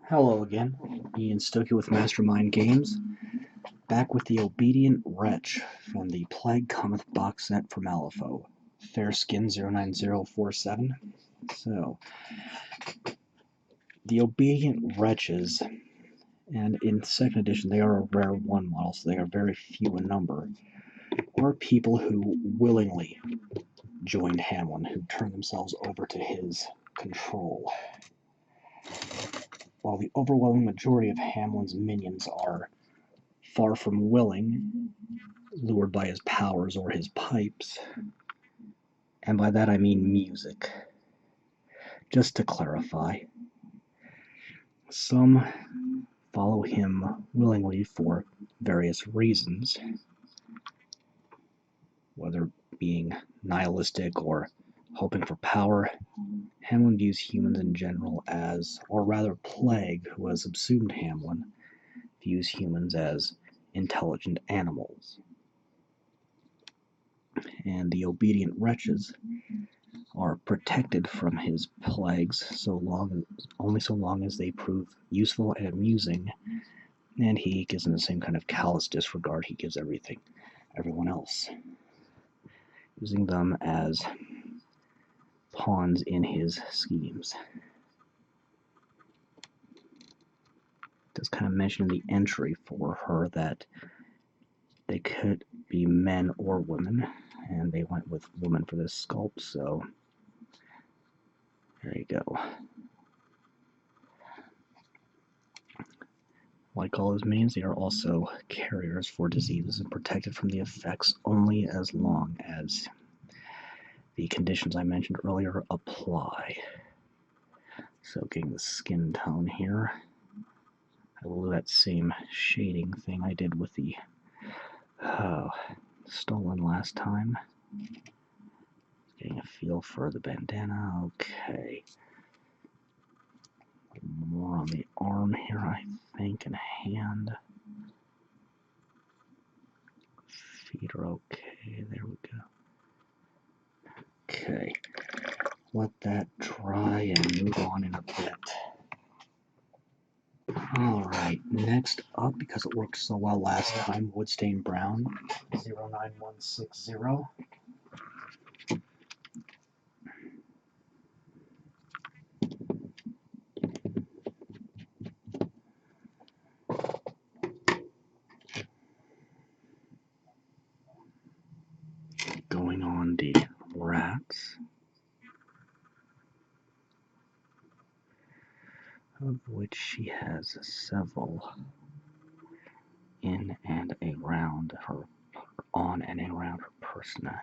Hello again, Ian Stokey with Mastermind Games, back with the Obedient Wretch from the Plague Cometh box set for Malifaux, Fairskin 09047. So, the Obedient Wretches, and in 2nd edition they are a rare 1 model, so they are very few in number, are people who willingly joined Hamlin, who turned themselves over to his control. While the overwhelming majority of Hamlin's minions are far from willing, lured by his powers or his pipes, and by that I mean music. Just to clarify, some follow him willingly for various reasons, whether being nihilistic or hoping for power. Hamlin views humans in general as, or rather Plague, who has subsumed Hamlin, views humans as intelligent animals. And the Obedient Wretches are protected from his plagues only so long as they prove useful and amusing, and he gives them the same kind of callous disregard he gives everyone else, using them as pawns in his schemes. Just kind of mention in the entry for her that they could be men or women, and they went with woman for this sculpt, so there you go. Like all his minions, they are also carriers for diseases and protected from the effects only as long as the conditions I mentioned earlier apply. So getting the skin tone here, I will do that same shading thing I did with the stolen last time. Getting a feel for the bandana, okay. More on the arm here, I think, and hand. Feet are okay, there we go. Okay, let that dry and move on in a bit. Alright, next up, because it worked so well last time, Woodstain Brown 09160. Going on the rats, of which she has several in and around her, on and around her person. I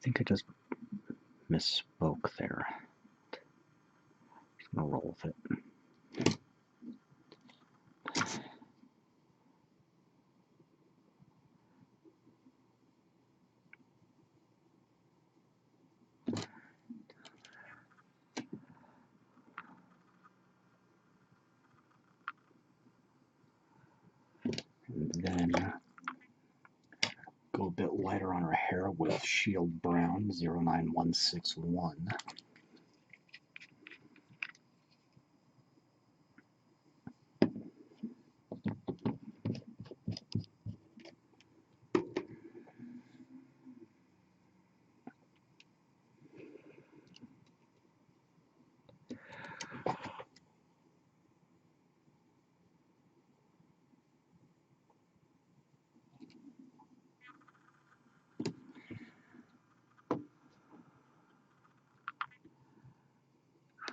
think I just misspoke there. Just gonna roll with it. And then go a bit lighter on her hair with Shield Brown 09161.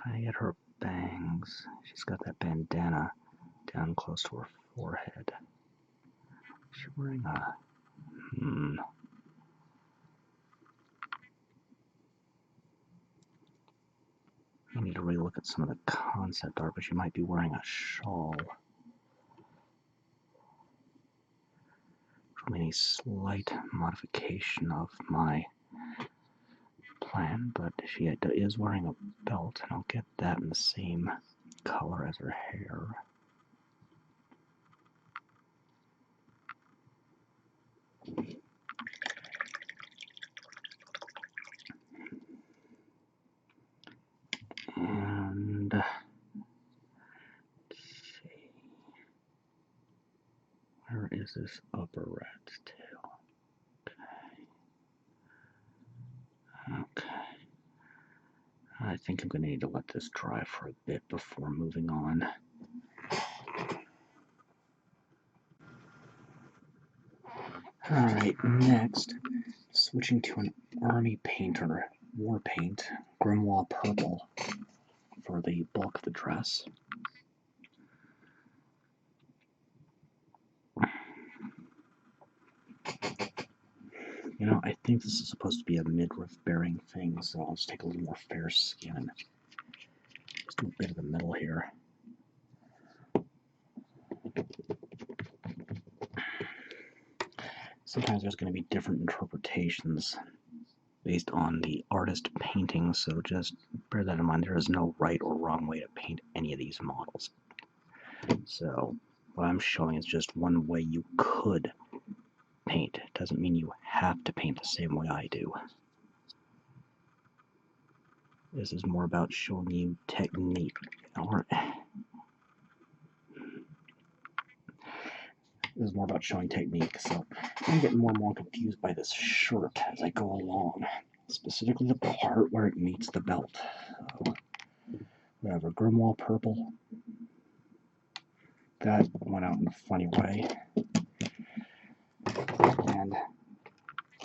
Trying to get her bangs. She's got that bandana down close to her forehead. She's wearing a I need to relook at some of the concept art, but she might be wearing a shawl. From a slight modification of my plan, but she is wearing a belt, and I'll get that in the same color as her hair. And is this upper rat's tail? Okay. I think I'm going to need to let this dry for a bit before moving on. Alright, next, switching to an army painter, Warpaint, Grimoire purple for the bulk of the dress. You know, I think this is supposed to be a midriff bearing thing, so I'll just take a little more fair skin. Just do a bit of the middle here. Sometimes there's going to be different interpretations based on the artist painting, so just bear that in mind. There is no right or wrong way to paint any of these models. So what I'm showing is just one way you could paint. It doesn't mean you have to paint the same way I do. This is more about showing you technique. This is more about showing technique, so I'm getting more and more confused by this shirt as I go along. Specifically the part where it meets the belt. So, we have a Grimoire purple. That went out in a funny way. And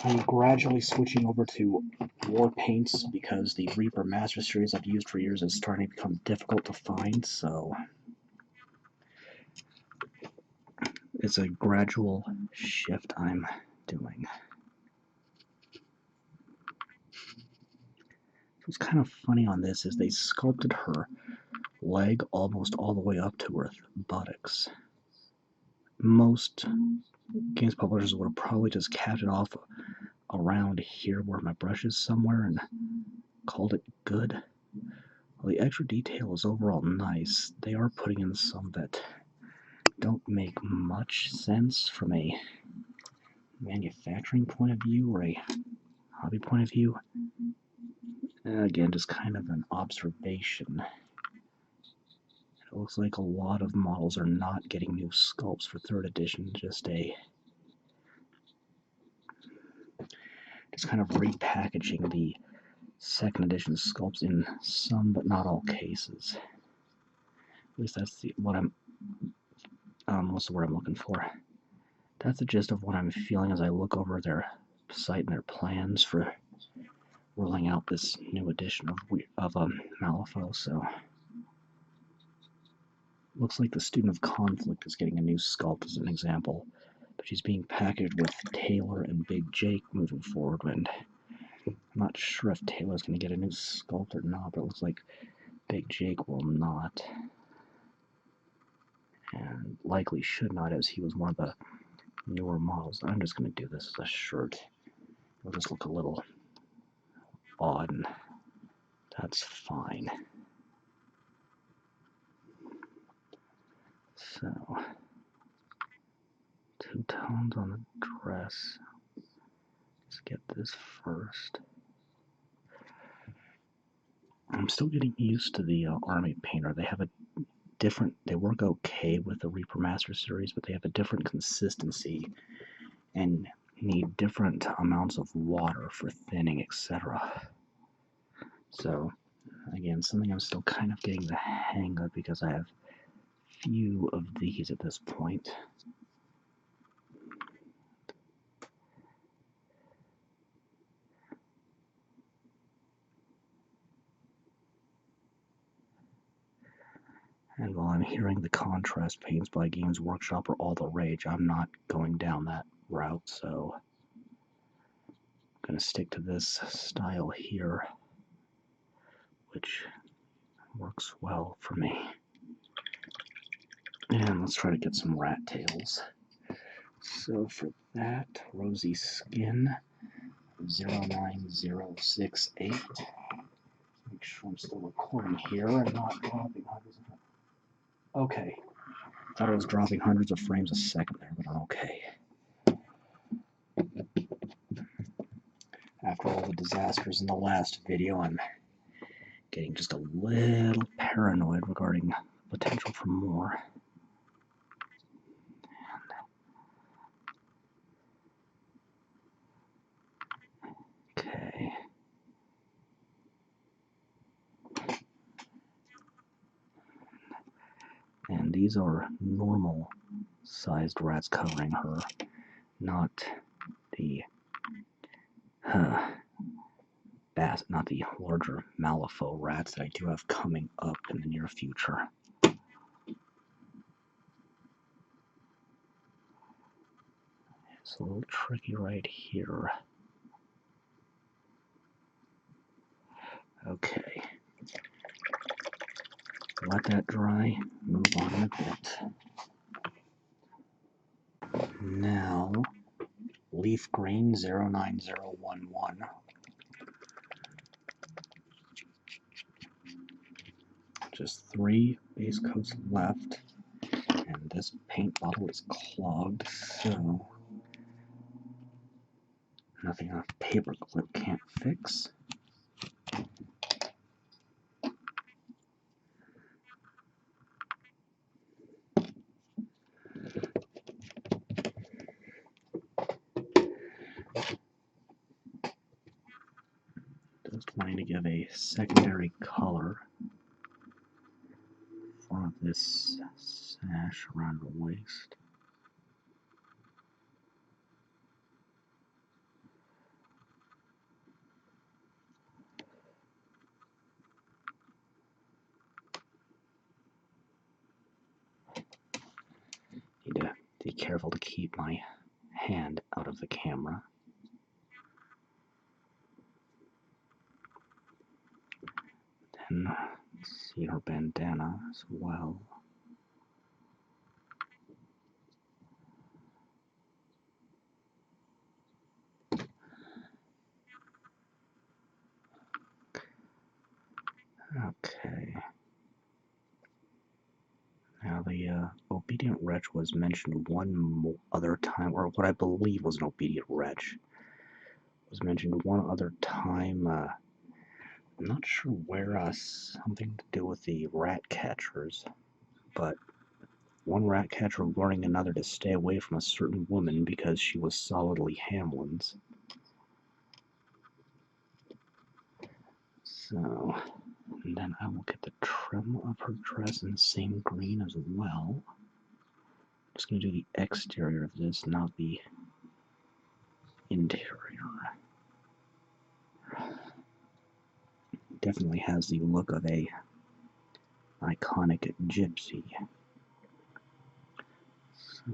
I'm gradually switching over to Warpaints because the Reaper Master Series I've used for years is starting to become difficult to find, so it's a gradual shift I'm doing. What's kind of funny on this is they sculpted her leg almost all the way up to her buttocks. Most games publishers would have probably just capped it off around here where my brush is somewhere and called it good. Well, the extra detail is overall nice. They are putting in some that don't make much sense from a manufacturing point of view or a hobby point of view. Again, just kind of an observation. It looks like a lot of models are not getting new sculpts for 3rd edition, just kind of repackaging the 2nd edition sculpts in some but not all cases. At least that's what's the word I'm looking for? That's the gist of what I'm feeling as I look over their site and their plans for rolling out this new edition of Malifaux. So looks like the Student of Conflict is getting a new sculpt as an example, but she's being packaged with Taylor and Big Jake moving forward, and I'm not sure if Taylor's going to get a new sculpt or not, but it looks like Big Jake will not, and likely should not, as he was one of the newer models. I'm just going to do this as a shirt. It'll just look a little odd, and that's fine. So, 2 tones on the dress. Let's get this first. I'm still getting used to the Army Painter. They have a different, they work okay with the Reaper Master series, but they have a different consistency and need different amounts of water for thinning, etc. So, again, something I'm still kind of getting the hang of because I have few of these at this point. And while I'm hearing the contrast paints by Games Workshop are all the rage, I'm not going down that route, so I'm going to stick to this style here, which works well for me. And let's try to get some rat tails. So for that, Rosy Skin 09068. Make sure I'm still recording here and not dropping hundreds of. Okay. Thought I was dropping hundreds of frames a second there, but I'm okay. After all the disasters in the last video, I'm getting just a little paranoid regarding potential for more. And these are normal sized rats covering her, not the not the larger Malifaux rats that I do have coming up in the near future. It's a little tricky right here. Okay. Let that dry, move on in a bit. Now, leaf green 09011. Just 3 base coats left, and this paint bottle is clogged, so nothing a paperclip can't fix. Just wanting to give a secondary color for this sash around the waist. Need to be careful to keep my hand out of the camera. Then see her bandana as well. Okay. Now the Obedient Wretch was mentioned one other time, or what I believe was an Obedient Wretch was mentioned one other time. I'm not sure where, something to do with the rat catchers, but one rat catcher warning another to stay away from a certain woman because she was solidly Hamlin's. So, and then I will get the trim of her dress in the same green as well. I'm just going to do the exterior of this, not the interior. Definitely has the look of a iconic gypsy. So,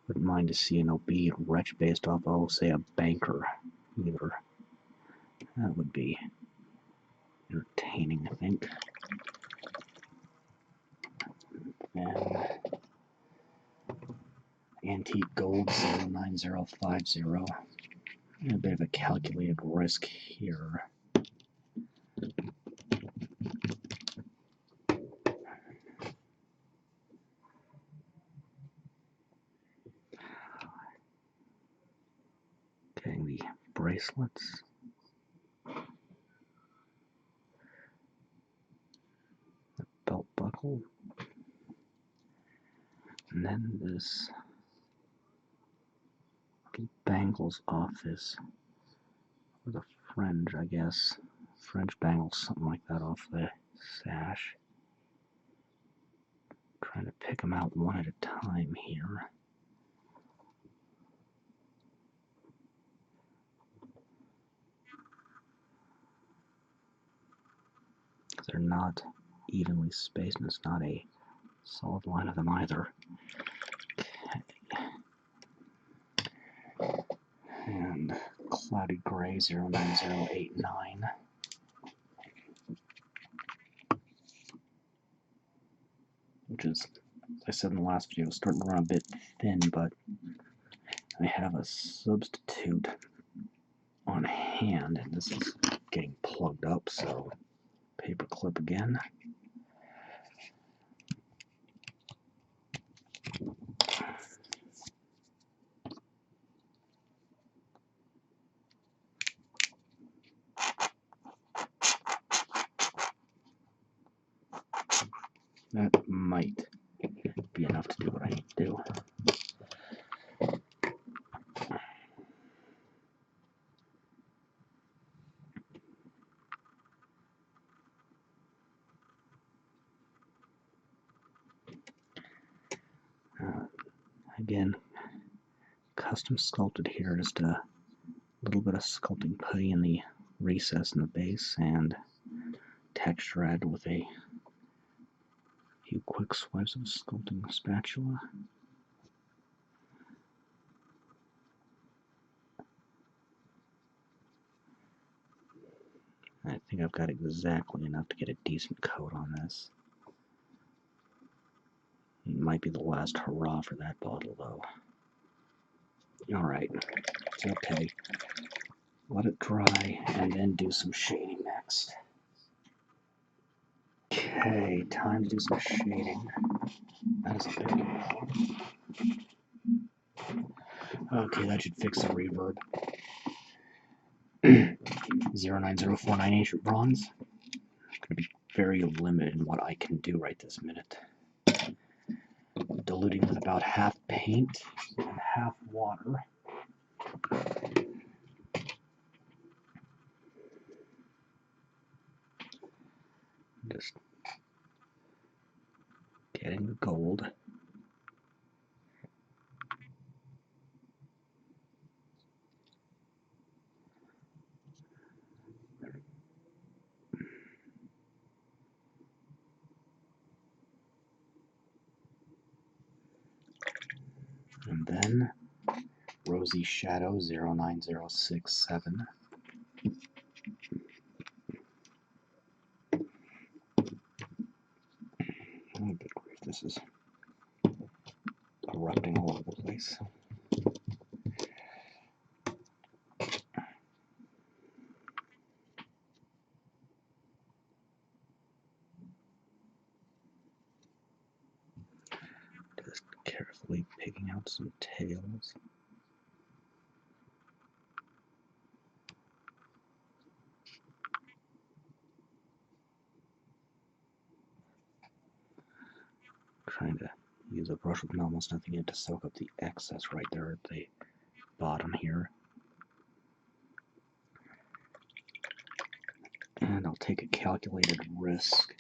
wouldn't mind to see an Obedient Wretch based off, I'll say, a banker either. That would be entertaining, I think. And Antique Gold 09050. A bit of a calculated risk here. Getting the bracelets. The belt buckle. And then this little bangles off this, with a fringe, I guess. Fringe bangles, something like that off the sash. Trying to pick them out one at a time here. They're not evenly spaced, and it's not a solid line of them either. Okay. And Cloudy Gray 09089. Which is, as I said in the last video, starting to run a bit thin, but I have a substitute on hand, and this is getting plugged up, so paper clip again. That might be enough to do what I need to do. again, custom sculpted here, just a little bit of sculpting putty in the recess in the base, and texture added with a few quick swipes of a sculpting spatula. I think I've got exactly enough to get a decent coat on this. It might be the last hurrah for that bottle, though. Alright, it's okay. Let it dry, and then do some shading next. Okay, time to do some shading. That is a big one. Okay, that should fix the reverb. 09049 bronze. Going to be very limited in what I can do right this minute. Diluting with about half paint and half water. Just getting the gold. And then Rosy Shadow 09067. Oh, good grief, this is erupting all over the place. Just carefully picking out some tails. Trying to use a brush with almost nothing in to soak up the excess right there at the bottom here. And I'll take a calculated risk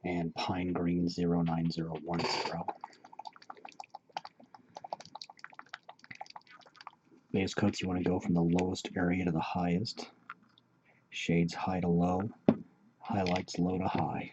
and Pine Green 09010. Base coats, you want to go from the lowest area to the highest. Shades high to low. Highlights low to high.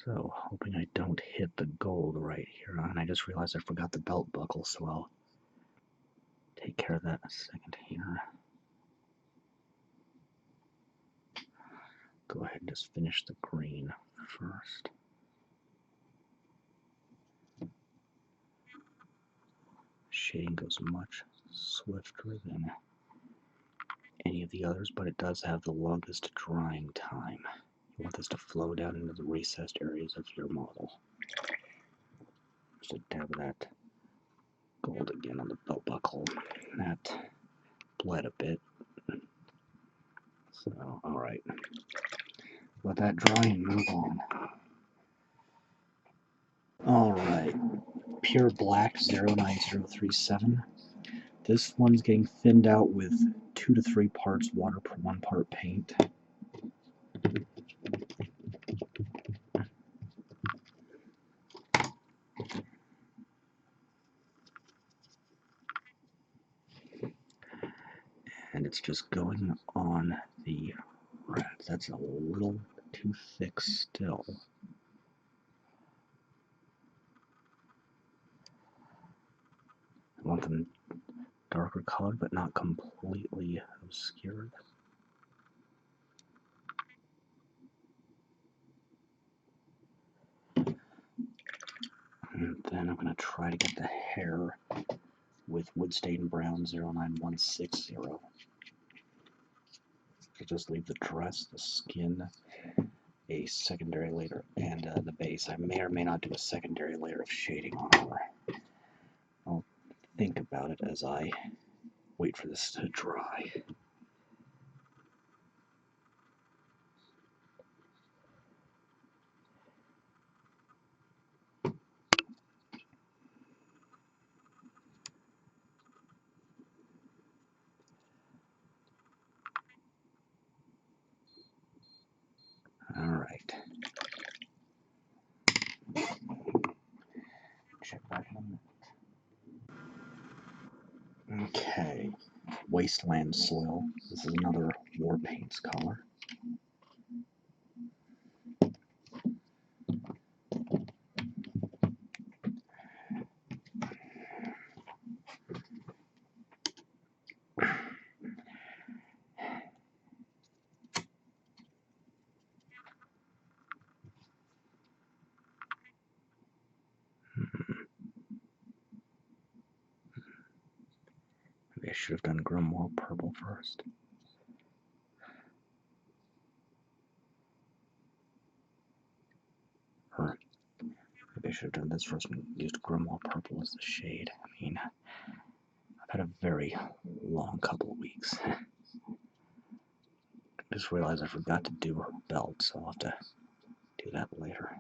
So, hoping I don't hit the gold right here. And I just realized I forgot the belt buckle, so I'll take care of that in a second here. Go ahead and just finish the green first. Shading goes much swifter than any of the others, but it does have the longest drying time. You want this to flow down into the recessed areas of your model. Just a dab of that gold again on the belt buckle. That bled a bit. So, alright. Let that dry and move on. Alright. Pure Black 09037. This one's getting thinned out with 2 to 3 parts water per 1 part paint. And it's just going on the rats. That's a little too thick still. I want them darker colored, but not completely obscured. And then I'm going to try to get the hair with Woodstain Brown 09160. So just leave the dress, the skin, a secondary layer, and the base. I may or may not do a secondary layer of shading on her. I'll think about it as I wait for this to dry. check back in a minute. Okay, Wasteland soil. This is another Warpaints color. Maybe I should have done Grimoire purple first. Or maybe I should have done this first and used Grimoire purple as the shade. I mean, I've had a very long couple of weeks. I just realized I forgot to do her belt, so I'll have to do that later.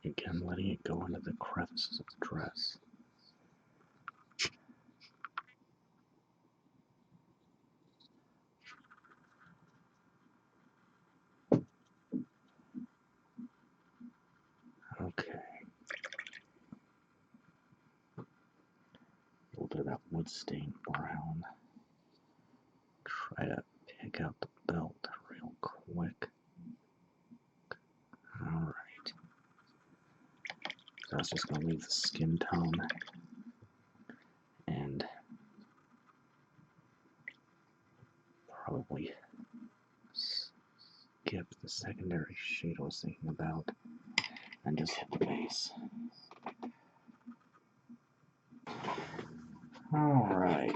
Again, letting it go into the crevices of the dress. Okay. A little bit of that Woodstain brown. Try to pick out the belt real quick. Alright. So I was just going to leave the skin tone and probably skip the secondary shade I was thinking about and just hit the base. Alright.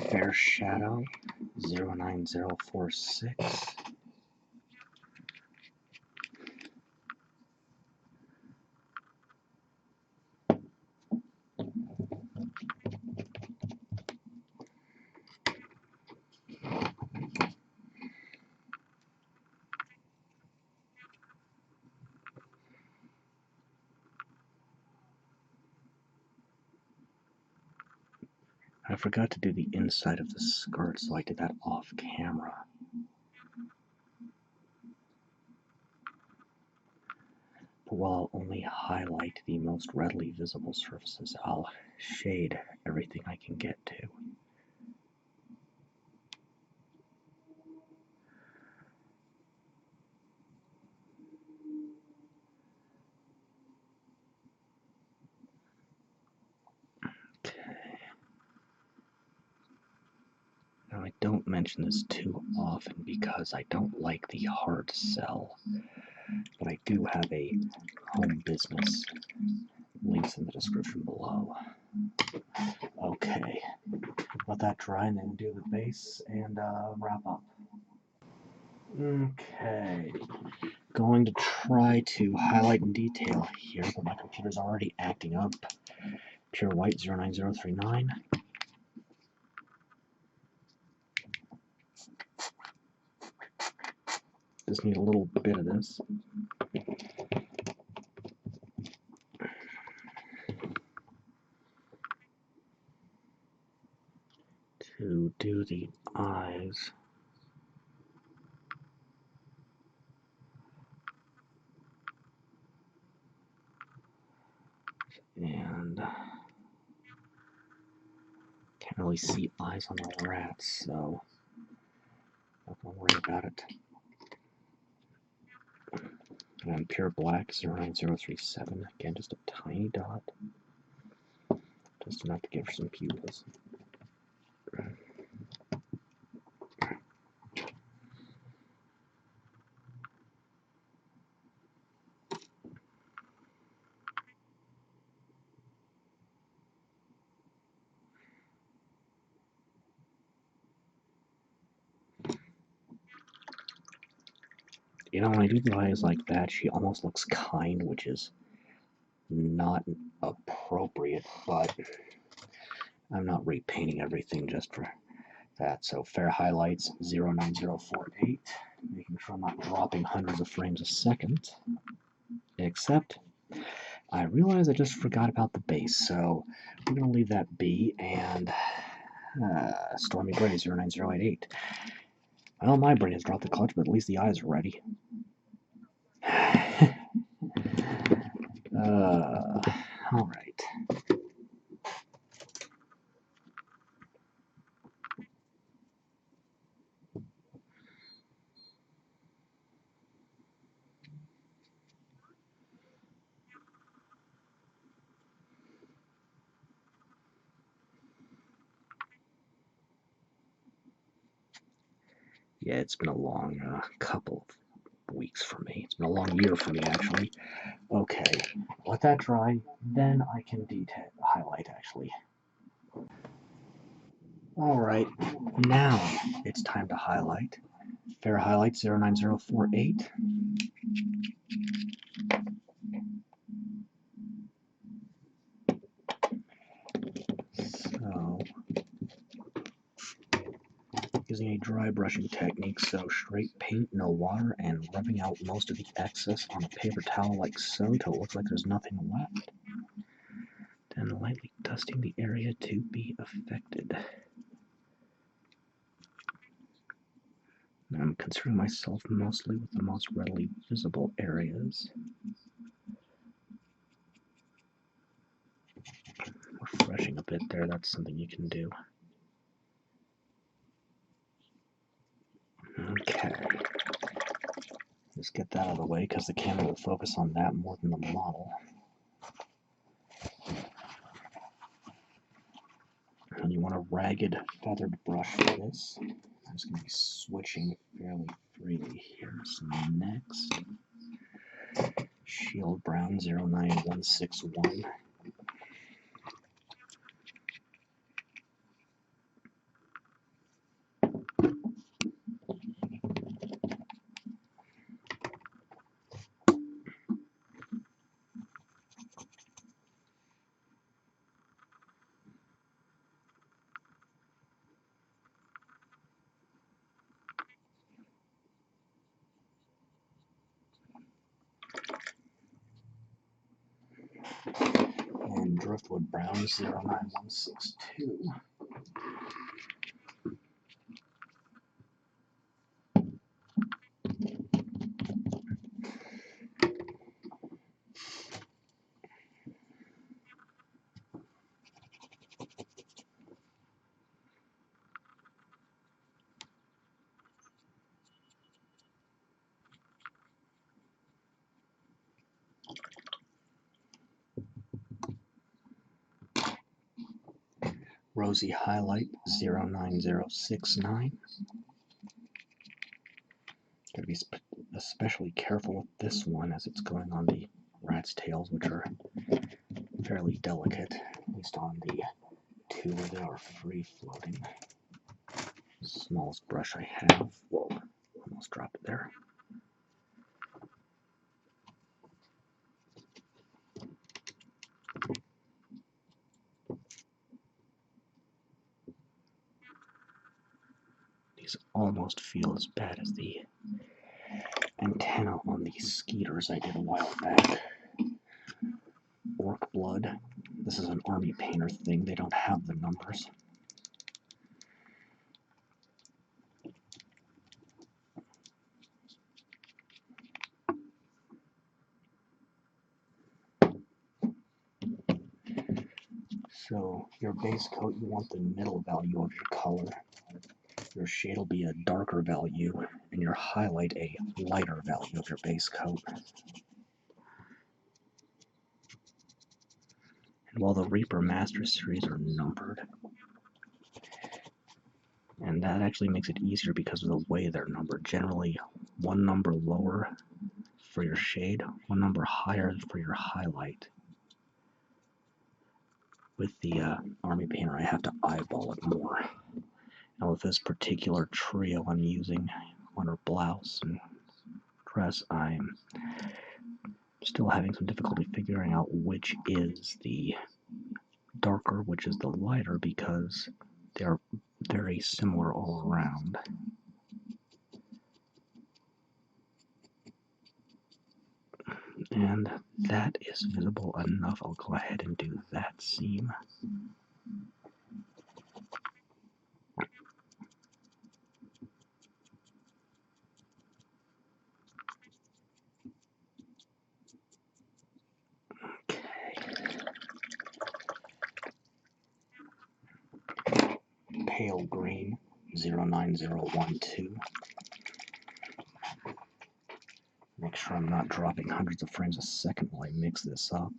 Fair Shadow 09046. I forgot to do the inside of the skirt, so I did that off camera. But while I'll only highlight the most readily visible surfaces, I'll shade everything I can get to. Now, I don't mention this too often because I don't like the hard sell, but I do have a home business. Links in the description below. Okay, let that dry and then do the base and wrap up. Okay, going to try to highlight in detail here, but my computer's already acting up. Pure white 09039. Just need a little bit of this. To do the eyes. And can't really see eyes on the rats, so not gonna worry about it. And pure black 09037. Again, just a tiny dot. Just enough to give her some pupils. You know, when I do the eyes like that, she almost looks kind, which is not appropriate, but I'm not repainting everything just for that. So fair highlights 09048, making sure I'm not dropping hundreds of frames a second. Except I realized I just forgot about the base, so we're going to leave that be, and Stormy Gray 09088. Well, my brain has dropped the clutch, but at least the eyes are ready. Alright. Yeah, it's been a long couple of weeks for me. It's been a long year for me, actually. Okay, let that dry, then I can highlight, actually. Alright, now it's time to highlight. Fair highlight 09048. So, using a dry brushing technique, so straight paint, no water, and rubbing out most of the excess on a paper towel like so till it looks like there's nothing left. Then lightly dusting the area to be affected. I'm concerning myself mostly with the most readily visible areas. Refreshing a bit there, that's something you can do. Okay. Just get that out of the way because the camera will focus on that more than the model. And you want a ragged feathered brush for this. I'm just going to be switching fairly freely here. So next, Shield Brown 09161. And Driftwood Brown 09162. Rosy Highlight 09069. Gotta be especially careful with this one as it's going on the rat's tails, which are fairly delicate, at least on the two where they are free floating. Smallest brush I have. Whoa, almost dropped it there. These almost feel as bad as the antenna on the skeeters I did a while back. Orc Blood. This is an army painter thing. They don't have the numbers. So your base coat, you want the middle value of your color. Your shade will be a darker value, and your highlight a lighter value of your base coat. And while the Reaper Master Series are numbered, and that actually makes it easier because of the way they're numbered. Generally, one number lower for your shade, one number higher for your highlight. With the Army Painter, I have to eyeball it more. Now with this particular trio I'm using on her blouse and dress, I'm still having some difficulty figuring out which is the darker, which is the lighter, because they're very similar all around. And that is visible enough. I'll go ahead and do that seam. pale green 09012. Make sure I'm not dropping hundreds of frames a second while I mix this up.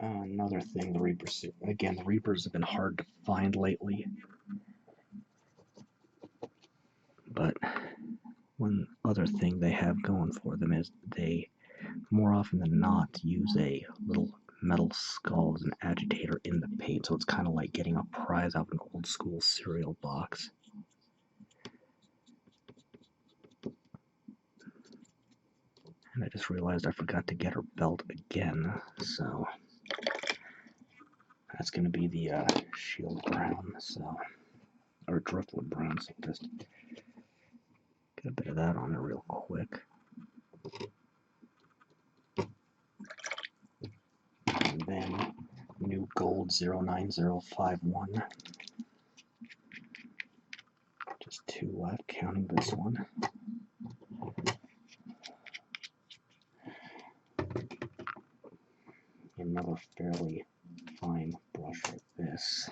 Another thing, the Reapers, again, the Reapers have been hard to find lately. But one other thing they have going for them is they, more often than not, use a little metal skull as an agitator in the paint, so it's kind of like getting a prize out of an old school cereal box. And I just realized I forgot to get her belt again, so that's going to be the shield brown, so, or driftwood brown, so just get a bit of that on it real quick. And then new gold 09051. Just 2 left, counting this one. Another fairly fine brush like this.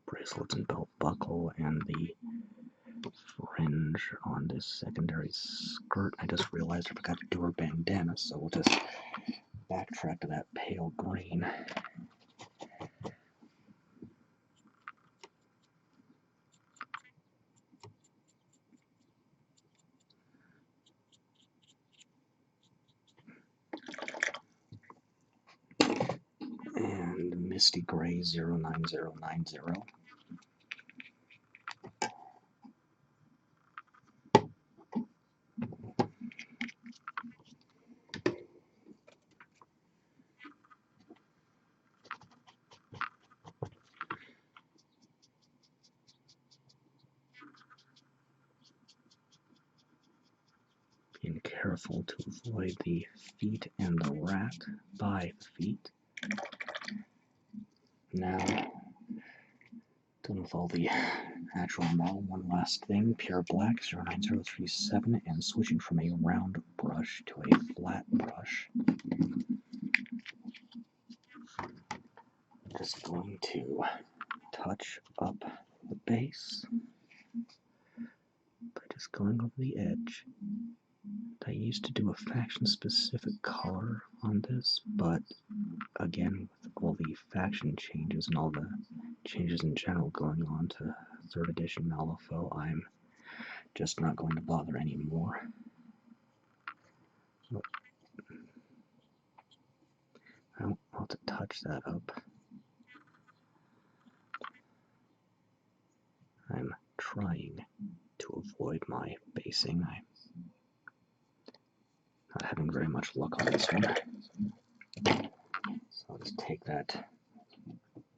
Bracelets and belt buckle and the fringe on this secondary skirt. I just realized I forgot to do her bandana, so we'll just backtrack to that pale green. And Misty Gray 09090. Being careful to avoid the feet and the rat by feet. Now, done with all the actual model, one last thing, pure black 09037, and switching from a round brush to a flat brush. Just going to touch up the base by just going over the edge. I used to do a faction-specific color on this, but again, with all the faction changes and all the changes in general going on to 3rd edition Malifaux, I'm just not going to bother anymore. I don't want to touch that up. I'm trying to avoid my basing. I'm not having very much luck on this one. So I'll just take that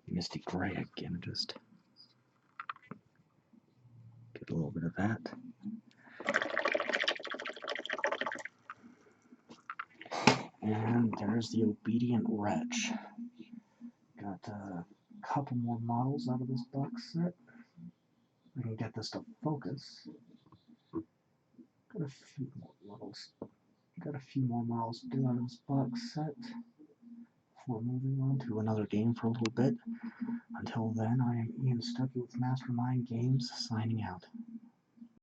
Misty Gray again and just get a little bit of that. And there's the Obedient Wretch. Got a couple more models out of this box set. I can get this to focus. Got a few more models. Got a few more models to do out of this box set before moving on to another game for a little bit. Until then, I am Ian Stuckey with Mastermind Games, signing out.